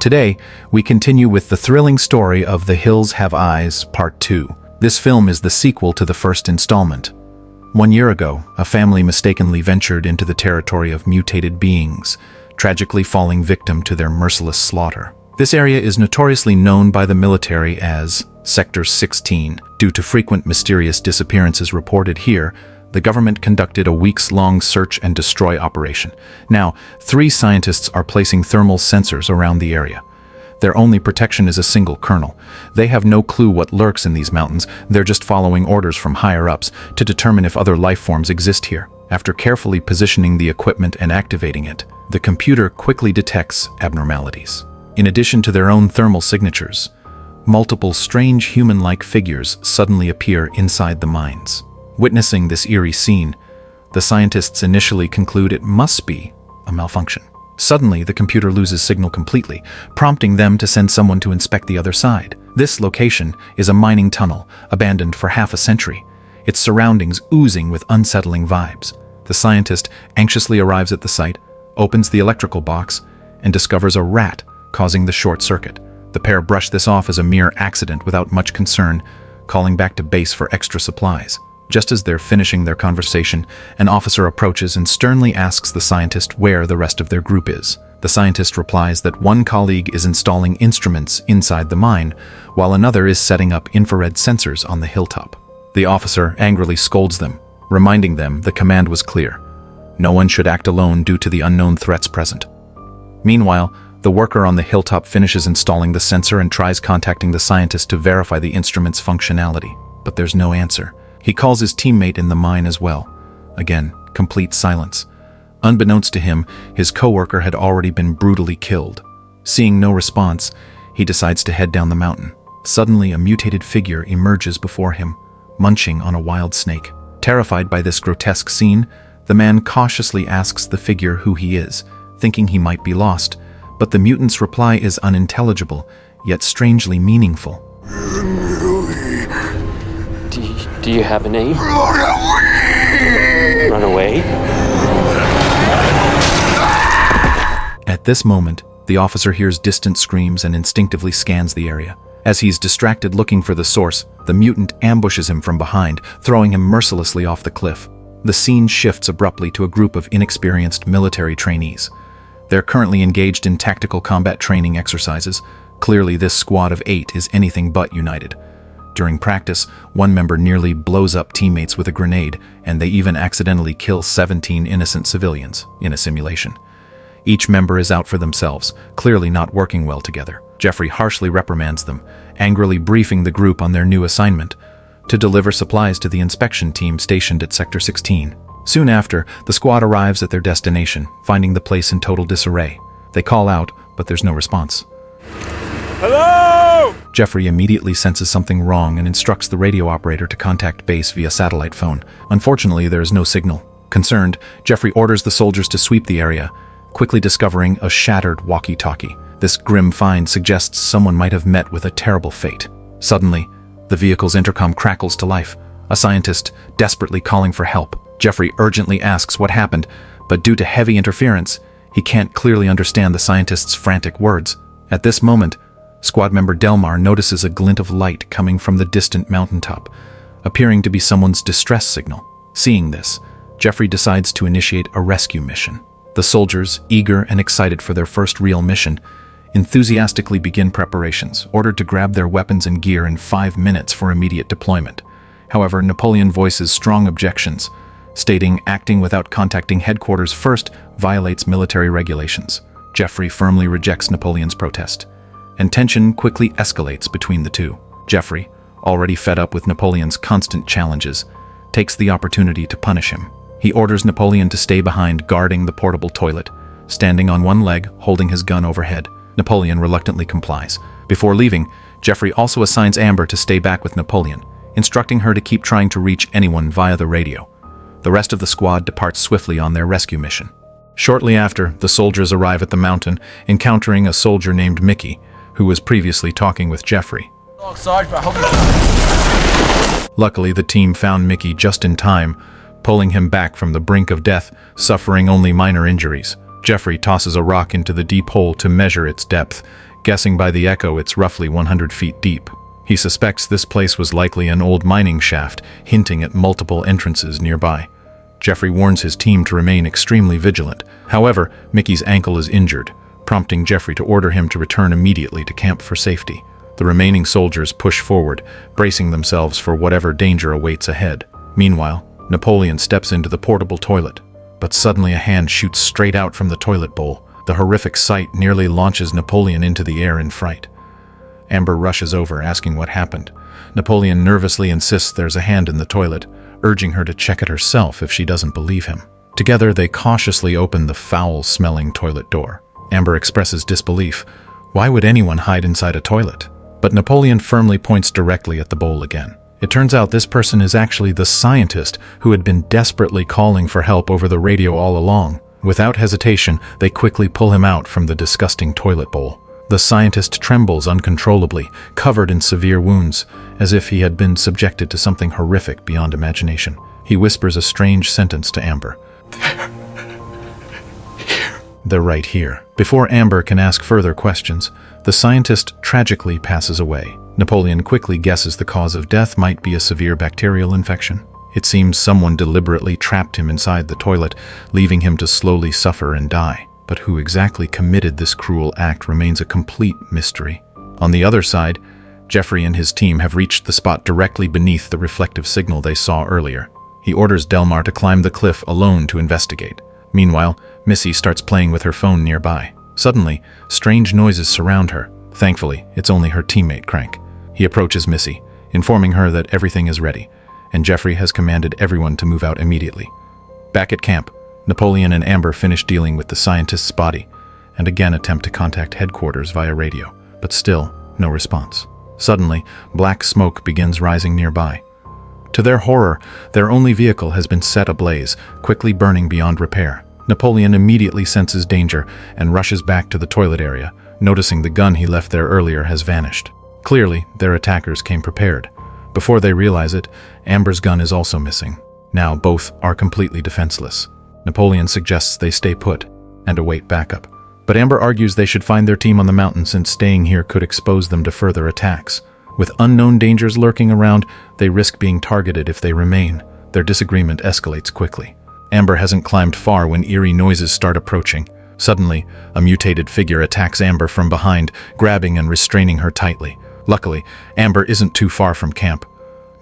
Today, we continue with the thrilling story of The Hills Have Eyes, Part 2. This film is the sequel to the first installment. 1 year ago, a family mistakenly ventured into the territory of mutated beings, tragically falling victim to their merciless slaughter. This area is notoriously known by the military as Sector 16. Due to frequent mysterious disappearances reported here, the government conducted a weeks-long search and destroy operation. Now, 3 scientists are placing thermal sensors around the area. Their only protection is a single kernel. They have no clue what lurks in these mountains. They're just following orders from higher-ups to determine if other life forms exist here. After carefully positioning the equipment and activating it, the computer quickly detects abnormalities. In addition to their own thermal signatures, multiple strange human-like figures suddenly appear inside the mines. Witnessing this eerie scene, the scientists initially conclude it must be a malfunction. Suddenly, the computer loses signal completely, prompting them to send someone to inspect the other side. This location is a mining tunnel, abandoned for half a century, its surroundings oozing with unsettling vibes. The scientist anxiously arrives at the site, opens the electrical box, and discovers a rat causing the short circuit. The pair brush this off as a mere accident without much concern, calling back to base for extra supplies. Just as they're finishing their conversation, an officer approaches and sternly asks the scientist where the rest of their group is. The scientist replies that one colleague is installing instruments inside the mine, while another is setting up infrared sensors on the hilltop. The officer angrily scolds them, reminding them the command was clear. No one should act alone due to the unknown threats present. Meanwhile, the worker on the hilltop finishes installing the sensor and tries contacting the scientist to verify the instrument's functionality, but there's no answer. He calls his teammate in the mine as well. Again, complete silence. Unbeknownst to him, his coworker had already been brutally killed. Seeing no response, he decides to head down the mountain. Suddenly, a mutated figure emerges before him, munching on a wild snake. Terrified by this grotesque scene, the man cautiously asks the figure who he is, thinking he might be lost, but the mutant's reply is unintelligible, yet strangely meaningful. Do you have a name? Run away! Run away? At this moment, the officer hears distant screams and instinctively scans the area. As he's distracted looking for the source, the mutant ambushes him from behind, throwing him mercilessly off the cliff. The scene shifts abruptly to a group of inexperienced military trainees. They're currently engaged in tactical combat training exercises. Clearly, this squad of 8 is anything but united. During practice, one member nearly blows up teammates with a grenade, and they even accidentally kill 17 innocent civilians in a simulation. Each member is out for themselves, clearly not working well together. Jeffrey harshly reprimands them, angrily briefing the group on their new assignment: to deliver supplies to the inspection team stationed at Sector 16. Soon after, the squad arrives at their destination, finding the place in total disarray. They call out, but there's no response. Hello! Jeffrey immediately senses something wrong and instructs the radio operator to contact base via satellite phone. Unfortunately, there is no signal. Concerned, Jeffrey orders the soldiers to sweep the area, quickly discovering a shattered walkie-talkie. This grim find suggests someone might have met with a terrible fate. Suddenly, the vehicle's intercom crackles to life, a scientist desperately calling for help. Jeffrey urgently asks what happened, but due to heavy interference, he can't clearly understand the scientist's frantic words. At this moment, squad member Delmar notices a glint of light coming from the distant mountaintop, appearing to be someone's distress signal. Seeing this, Jeffrey decides to initiate a rescue mission. The soldiers, eager and excited for their first real mission, enthusiastically begin preparations, ordered to grab their weapons and gear in 5 minutes for immediate deployment. However, Napoleon voices strong objections, stating acting without contacting headquarters first violates military regulations. Jeffrey firmly rejects Napoleon's protest, and tension quickly escalates between the two. Jeffrey, already fed up with Napoleon's constant challenges, takes the opportunity to punish him. He orders Napoleon to stay behind, guarding the portable toilet, standing on one leg, holding his gun overhead. Napoleon reluctantly complies. Before leaving, Jeffrey also assigns Amber to stay back with Napoleon, instructing her to keep trying to reach anyone via the radio. The rest of the squad departs swiftly on their rescue mission. Shortly after, the soldiers arrive at the mountain, encountering a soldier named Mickey, who was previously talking with Jeffrey. Luckily, the team found Mickey just in time, pulling him back from the brink of death, suffering only minor injuries. Jeffrey tosses a rock into the deep hole to measure its depth, guessing by the echo it's roughly 100 feet deep. He suspects this place was likely an old mining shaft, hinting at multiple entrances nearby. Jeffrey warns his team to remain extremely vigilant. However, Mickey's ankle is injured, prompting Jeffrey to order him to return immediately to camp for safety. The remaining soldiers push forward, bracing themselves for whatever danger awaits ahead. Meanwhile, Napoleon steps into the portable toilet, but suddenly a hand shoots straight out from the toilet bowl. The horrific sight nearly launches Napoleon into the air in fright. Amber rushes over, asking what happened. Napoleon nervously insists there's a hand in the toilet, urging her to check it herself if she doesn't believe him. Together, they cautiously open the foul-smelling toilet door. Amber expresses disbelief. Why would anyone hide inside a toilet? But Napoleon firmly points directly at the bowl again. It turns out this person is actually the scientist who had been desperately calling for help over the radio all along. Without hesitation, they quickly pull him out from the disgusting toilet bowl. The scientist trembles uncontrollably, covered in severe wounds, as if he had been subjected to something horrific beyond imagination. He whispers a strange sentence to Amber. They're right here. Before Amber can ask further questions, the scientist tragically passes away. Napoleon quickly guesses the cause of death might be a severe bacterial infection. It seems someone deliberately trapped him inside the toilet, leaving him to slowly suffer and die. But who exactly committed this cruel act remains a complete mystery. On the other side, Jeffrey and his team have reached the spot directly beneath the reflective signal they saw earlier. He orders Delmar to climb the cliff alone to investigate. Meanwhile, Missy starts playing with her phone nearby. Suddenly, strange noises surround her. Thankfully, it's only her teammate, Crank. He approaches Missy, informing her that everything is ready, and Jeffrey has commanded everyone to move out immediately. Back at camp, Napoleon and Amber finish dealing with the scientist's body, and again attempt to contact headquarters via radio, but still no response. Suddenly, black smoke begins rising nearby. To their horror, their only vehicle has been set ablaze, quickly burning beyond repair. Napoleon immediately senses danger and rushes back to the toilet area, noticing the gun he left there earlier has vanished. Clearly, their attackers came prepared. Before they realize it, Amber's gun is also missing. Now both are completely defenseless. Napoleon suggests they stay put and await backup. But Amber argues they should find their team on the mountain since staying here could expose them to further attacks. With unknown dangers lurking around, they risk being targeted if they remain. Their disagreement escalates quickly. Amber hasn't climbed far when eerie noises start approaching. Suddenly, a mutated figure attacks Amber from behind, grabbing and restraining her tightly. Luckily, Amber isn't too far from camp.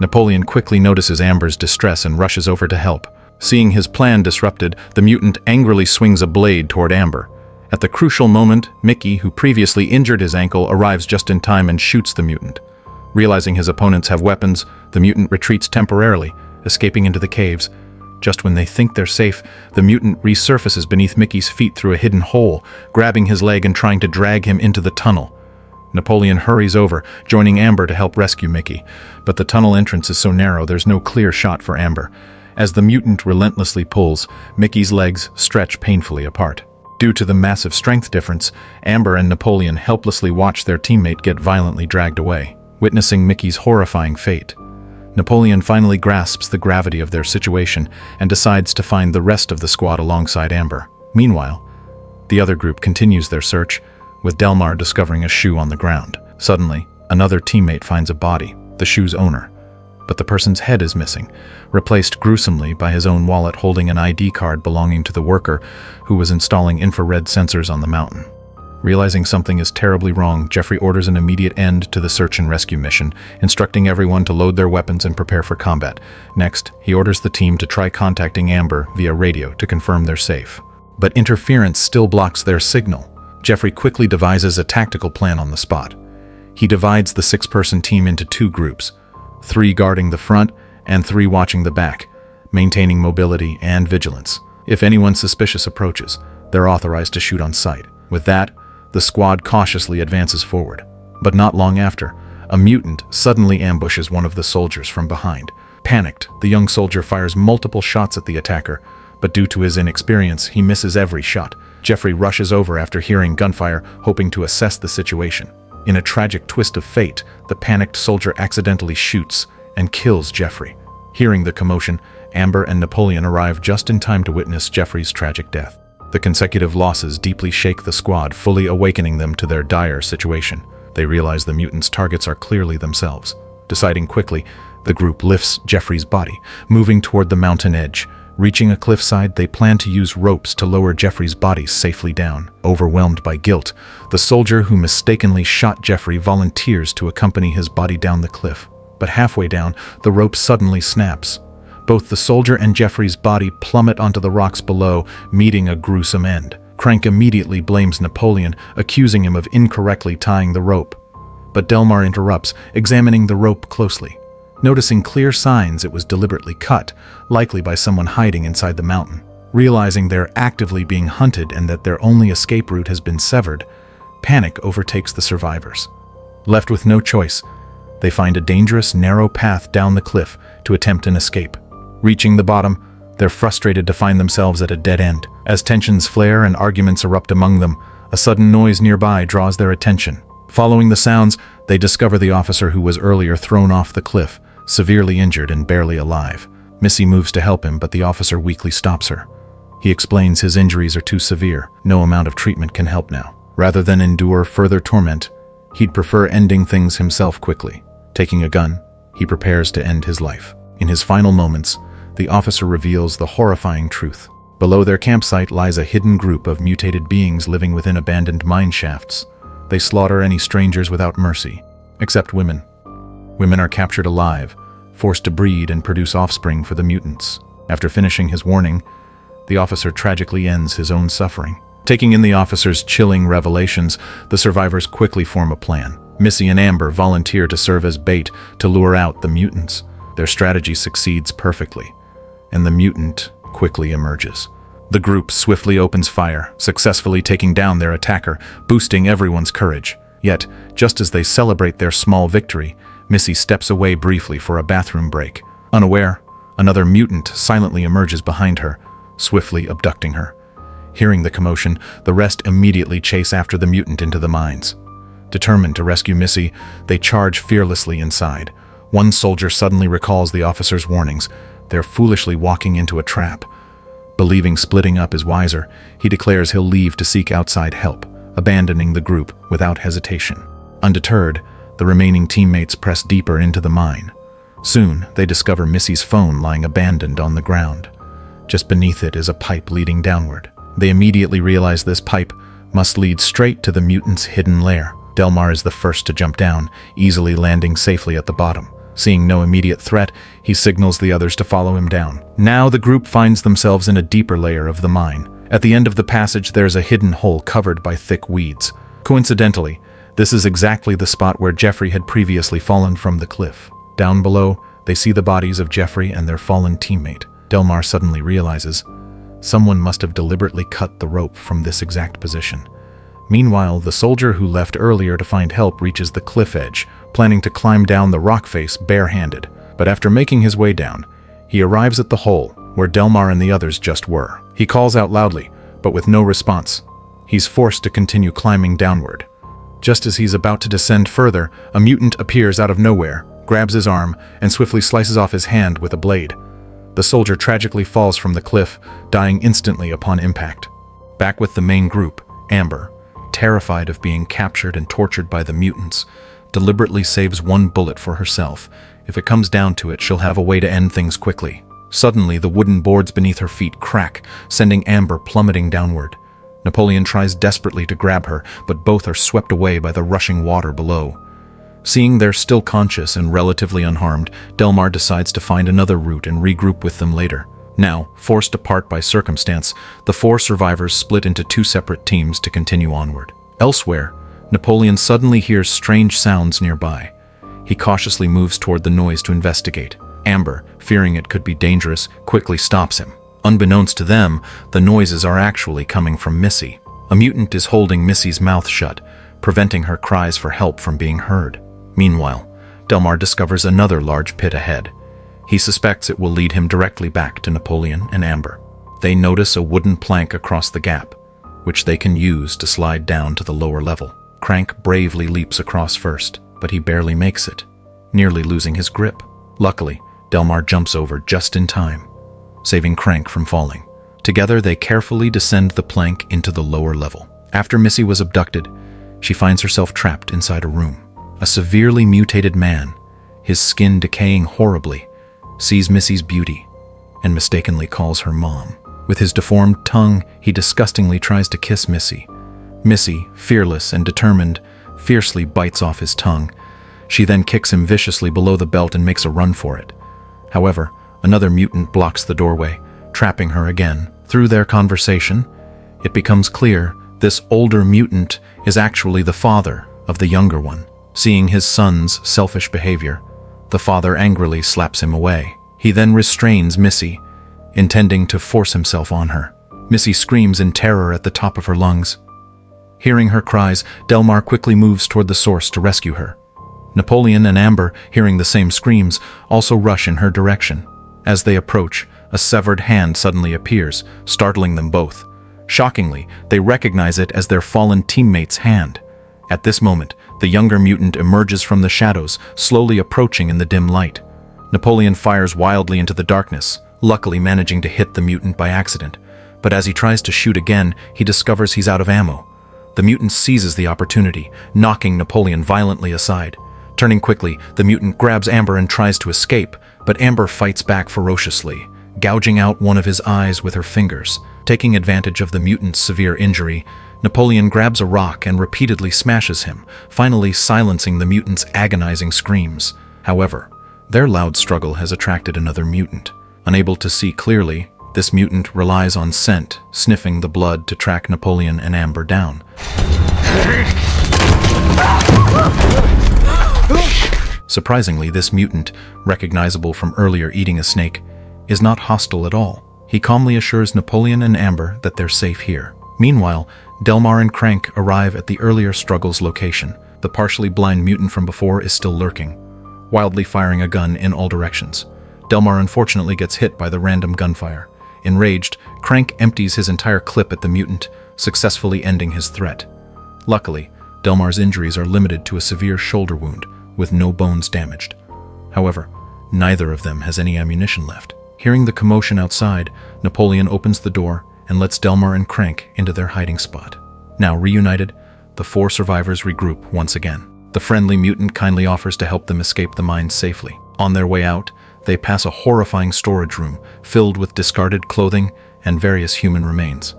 Napoleon quickly notices Amber's distress and rushes over to help. Seeing his plan disrupted, the mutant angrily swings a blade toward Amber. At the crucial moment, Mickey, who previously injured his ankle, arrives just in time and shoots the mutant. Realizing his opponents have weapons, the mutant retreats temporarily, escaping into the caves. Just when they think they're safe, the mutant resurfaces beneath Mickey's feet through a hidden hole, grabbing his leg and trying to drag him into the tunnel. Napoleon hurries over, joining Amber to help rescue Mickey, but the tunnel entrance is so narrow there's no clear shot for Amber. As the mutant relentlessly pulls, Mickey's legs stretch painfully apart. Due to the massive strength difference, Amber and Napoleon helplessly watch their teammate get violently dragged away, witnessing Mickey's horrifying fate. Napoleon finally grasps the gravity of their situation and decides to find the rest of the squad alongside Amber. Meanwhile, the other group continues their search, with Delmar discovering a shoe on the ground. Suddenly, another teammate finds a body, the shoe's owner. But the person's head is missing, replaced gruesomely by his own wallet holding an ID card belonging to the worker who was installing infrared sensors on the mountain. Realizing something is terribly wrong, Jeffrey orders an immediate end to the search and rescue mission, instructing everyone to load their weapons and prepare for combat. Next, he orders the team to try contacting Amber via radio to confirm they're safe. But interference still blocks their signal. Jeffrey quickly devises a tactical plan on the spot. He divides the 6-person team into 2 groups, 3 guarding the front and 3 watching the back, maintaining mobility and vigilance. If anyone suspicious approaches, they're authorized to shoot on sight. With that, the squad cautiously advances forward. But not long after, a mutant suddenly ambushes one of the soldiers from behind. Panicked, the young soldier fires multiple shots at the attacker, but due to his inexperience, he misses every shot. Jeffrey rushes over after hearing gunfire, hoping to assess the situation. In a tragic twist of fate, the panicked soldier accidentally shoots and kills Jeffrey. Hearing the commotion, Amber and Napoleon arrive just in time to witness Jeffrey's tragic death. The consecutive losses deeply shake the squad, fully awakening them to their dire situation. They realize the mutants' targets are clearly themselves. Deciding quickly, the group lifts Jeffrey's body, moving toward the mountain edge. Reaching a cliffside, they plan to use ropes to lower Jeffrey's body safely down. Overwhelmed by guilt, the soldier who mistakenly shot Jeffrey volunteers to accompany his body down the cliff. But halfway down, the rope suddenly snaps. Both the soldier and Jeffrey's body plummet onto the rocks below, meeting a gruesome end. Crank immediately blames Napoleon, accusing him of incorrectly tying the rope. But Delmar interrupts, examining the rope closely. Noticing clear signs it was deliberately cut, likely by someone hiding inside the mountain. Realizing they're actively being hunted and that their only escape route has been severed, panic overtakes the survivors. Left with no choice, they find a dangerous, narrow path down the cliff to attempt an escape. Reaching the bottom, they're frustrated to find themselves at a dead end. As tensions flare and arguments erupt among them, a sudden noise nearby draws their attention. Following the sounds, they discover the officer who was earlier thrown off the cliff, severely injured and barely alive. Missy moves to help him, but the officer weakly stops her. He explains his injuries are too severe. No amount of treatment can help now. Rather than endure further torment, he'd prefer ending things himself quickly. Taking a gun, he prepares to end his life. In his final moments, the officer reveals the horrifying truth. Below their campsite lies a hidden group of mutated beings living within abandoned mine shafts. They slaughter any strangers without mercy, except women. Women are captured alive, forced to breed and produce offspring for the mutants. After finishing his warning, the officer tragically ends his own suffering. Taking in the officer's chilling revelations, the survivors quickly form a plan. Missy and Amber volunteer to serve as bait to lure out the mutants. Their strategy succeeds perfectly, and the mutant quickly emerges. The group swiftly opens fire, successfully taking down their attacker, boosting everyone's courage. Yet, just as they celebrate their small victory, Missy steps away briefly for a bathroom break. Unaware, another mutant silently emerges behind her, swiftly abducting her. Hearing the commotion, the rest immediately chase after the mutant into the mines. Determined to rescue Missy, they charge fearlessly inside. One soldier suddenly recalls the officer's warnings. They're foolishly walking into a trap. Believing splitting up is wiser, he declares he'll leave to seek outside help, abandoning the group without hesitation. Undeterred, the remaining teammates press deeper into the mine. Soon, they discover Missy's phone lying abandoned on the ground. Just beneath it is a pipe leading downward. They immediately realize this pipe must lead straight to the mutant's hidden lair. Delmar is the first to jump down, easily landing safely at the bottom. Seeing no immediate threat, he signals the others to follow him down. Now the group finds themselves in a deeper layer of the mine. At the end of the passage, there's a hidden hole covered by thick weeds. Coincidentally, this is exactly the spot where Jeffrey had previously fallen from the cliff. Down below, they see the bodies of Jeffrey and their fallen teammate. Delmar suddenly realizes someone must have deliberately cut the rope from this exact position. Meanwhile, the soldier who left earlier to find help reaches the cliff edge, planning to climb down the rock face barehanded. But after making his way down, he arrives at the hole where Delmar and the others just were. He calls out loudly, but with no response. He's forced to continue climbing downward. Just as he's about to descend further, a mutant appears out of nowhere, grabs his arm, and swiftly slices off his hand with a blade. The soldier tragically falls from the cliff, dying instantly upon impact. Back with the main group, Amber, terrified of being captured and tortured by the mutants, deliberately saves one bullet for herself. If it comes down to it, she'll have a way to end things quickly. Suddenly, the wooden boards beneath her feet crack, sending Amber plummeting downward. Napoleon tries desperately to grab her, but both are swept away by the rushing water below. Seeing they're still conscious and relatively unharmed, Delmar decides to find another route and regroup with them later. Now, forced apart by circumstance, the four survivors split into two separate teams to continue onward. Elsewhere, Napoleon suddenly hears strange sounds nearby. He cautiously moves toward the noise to investigate. Amber, fearing it could be dangerous, quickly stops him. Unbeknownst to them, the noises are actually coming from Missy. A mutant is holding Missy's mouth shut, preventing her cries for help from being heard. Meanwhile, Delmar discovers another large pit ahead. He suspects it will lead him directly back to Napoleon and Amber. They notice a wooden plank across the gap, which they can use to slide down to the lower level. Crank bravely leaps across first, but he barely makes it, nearly losing his grip. Luckily, Delmar jumps over just in time, saving Crank from falling. Together, they carefully descend the plank into the lower level. After Missy was abducted, she finds herself trapped inside a room. A severely mutated man, his skin decaying horribly, sees Missy's beauty and mistakenly calls her mom. With his deformed tongue, he disgustingly tries to kiss Missy. Missy, fearless and determined, fiercely bites off his tongue. She then kicks him viciously below the belt and makes a run for it. However, another mutant blocks the doorway, trapping her again. Through their conversation, it becomes clear this older mutant is actually the father of the younger one. Seeing his son's selfish behavior, the father angrily slaps him away. He then restrains Missy, intending to force himself on her. Missy screams in terror at the top of her lungs. Hearing her cries, Delmar quickly moves toward the source to rescue her. Napoleon and Amber, hearing the same screams, also rush in her direction. As they approach, a severed hand suddenly appears, startling them both. Shockingly, they recognize it as their fallen teammate's hand. At this moment, the younger mutant emerges from the shadows, slowly approaching in the dim light. Napoleon fires wildly into the darkness, luckily managing to hit the mutant by accident. But as he tries to shoot again, he discovers he's out of ammo. The mutant seizes the opportunity, knocking Napoleon violently aside. Turning quickly, the mutant grabs Amber and tries to escape, but Amber fights back ferociously, gouging out one of his eyes with her fingers. Taking advantage of the mutant's severe injury, Napoleon grabs a rock and repeatedly smashes him, finally silencing the mutant's agonizing screams. However, their loud struggle has attracted another mutant. Unable to see clearly, this mutant relies on scent, sniffing the blood to track Napoleon and Amber down. Surprisingly, this mutant, recognizable from earlier eating a snake, is not hostile at all. He calmly assures Napoleon and Amber that they're safe here. Meanwhile, Delmar and Crank arrive at the earlier struggle's location. The partially blind mutant from before is still lurking, wildly firing a gun in all directions. Delmar unfortunately gets hit by the random gunfire. Enraged, Crank empties his entire clip at the mutant, successfully ending his threat. Luckily, Delmar's injuries are limited to a severe shoulder wound, with no bones damaged. However, neither of them has any ammunition left. Hearing the commotion outside, Napoleon opens the door and lets Delmar and Crank into their hiding spot. Now reunited, the four survivors regroup once again. The friendly mutant kindly offers to help them escape the mines safely. On their way out, they pass a horrifying storage room filled with discarded clothing and various human remains.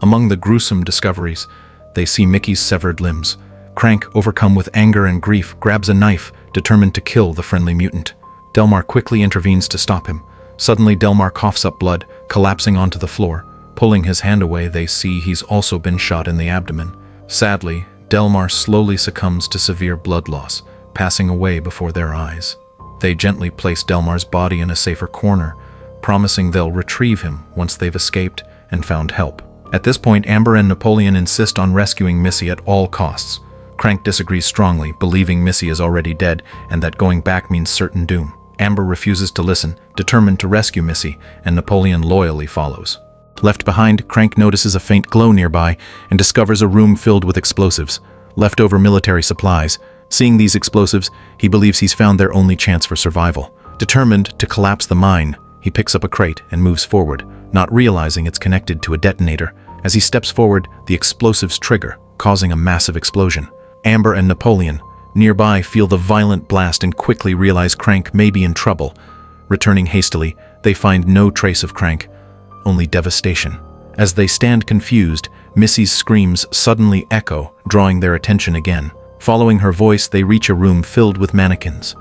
Among the gruesome discoveries, they see Mickey's severed limbs. Crank, overcome with anger and grief, grabs a knife, determined to kill the friendly mutant. Delmar quickly intervenes to stop him. Suddenly, Delmar coughs up blood, collapsing onto the floor. Pulling his hand away, they see he's also been shot in the abdomen. Sadly, Delmar slowly succumbs to severe blood loss, passing away before their eyes. They gently place Delmar's body in a safer corner, promising they'll retrieve him once they've escaped and found help. At this point, Amber and Napoleon insist on rescuing Missy at all costs. Crank disagrees strongly, believing Missy is already dead and that going back means certain doom. Amber refuses to listen, determined to rescue Missy, and Napoleon loyally follows. Left behind, Crank notices a faint glow nearby and discovers a room filled with explosives, leftover military supplies. Seeing these explosives, he believes he's found their only chance for survival. Determined to collapse the mine, he picks up a crate and moves forward, not realizing it's connected to a detonator. As he steps forward, the explosives trigger, causing a massive explosion. Amber and Napoleon, nearby, feel the violent blast and quickly realize Crank may be in trouble. Returning hastily, they find no trace of Crank, only devastation. As they stand confused, Missy's screams suddenly echo, drawing their attention again. Following her voice, they reach a room filled with mannequins.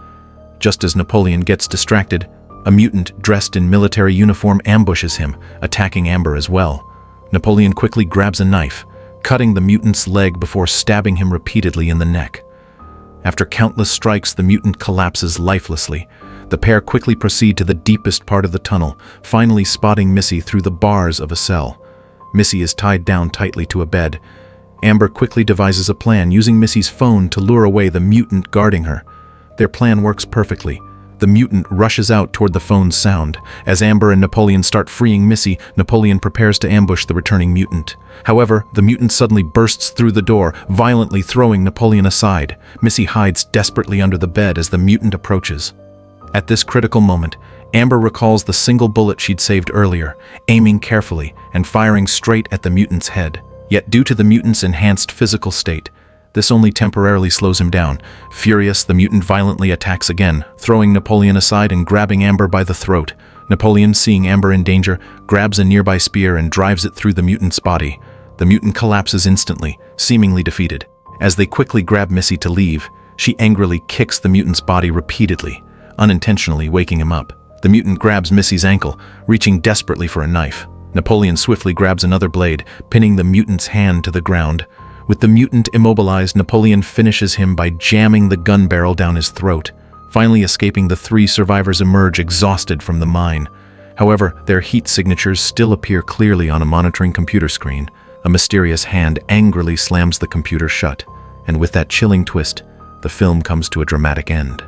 Just as Napoleon gets distracted, a mutant dressed in military uniform ambushes him, attacking Amber as well. Napoleon quickly grabs a knife, cutting the mutant's leg before stabbing him repeatedly in the neck. After countless strikes, the mutant collapses lifelessly. The pair quickly proceed to the deepest part of the tunnel, finally spotting Missy through the bars of a cell. Missy is tied down tightly to a bed. Amber quickly devises a plan, using Missy's phone to lure away the mutant guarding her. Their plan works perfectly. The mutant rushes out toward the phone's sound. As Amber and Napoleon start freeing Missy, Napoleon prepares to ambush the returning mutant. However, the mutant suddenly bursts through the door, violently throwing Napoleon aside. Missy hides desperately under the bed as the mutant approaches. At this critical moment, Amber recalls the single bullet she'd saved earlier, aiming carefully and firing straight at the mutant's head. Yet due to the mutant's enhanced physical state, this only temporarily slows him down. Furious, the mutant violently attacks again, throwing Napoleon aside and grabbing Amber by the throat. Napoleon, seeing Amber in danger, grabs a nearby spear and drives it through the mutant's body. The mutant collapses instantly, seemingly defeated. As they quickly grab Missy to leave, she angrily kicks the mutant's body repeatedly, unintentionally waking him up. The mutant grabs Missy's ankle, reaching desperately for a knife. Napoleon swiftly grabs another blade, pinning the mutant's hand to the ground. With the mutant immobilized, Napoleon finishes him by jamming the gun barrel down his throat. Finally escaping, the 3 survivors emerge exhausted from the mine. However, their heat signatures still appear clearly on a monitoring computer screen. A mysterious hand angrily slams the computer shut, and with that chilling twist, the film comes to a dramatic end.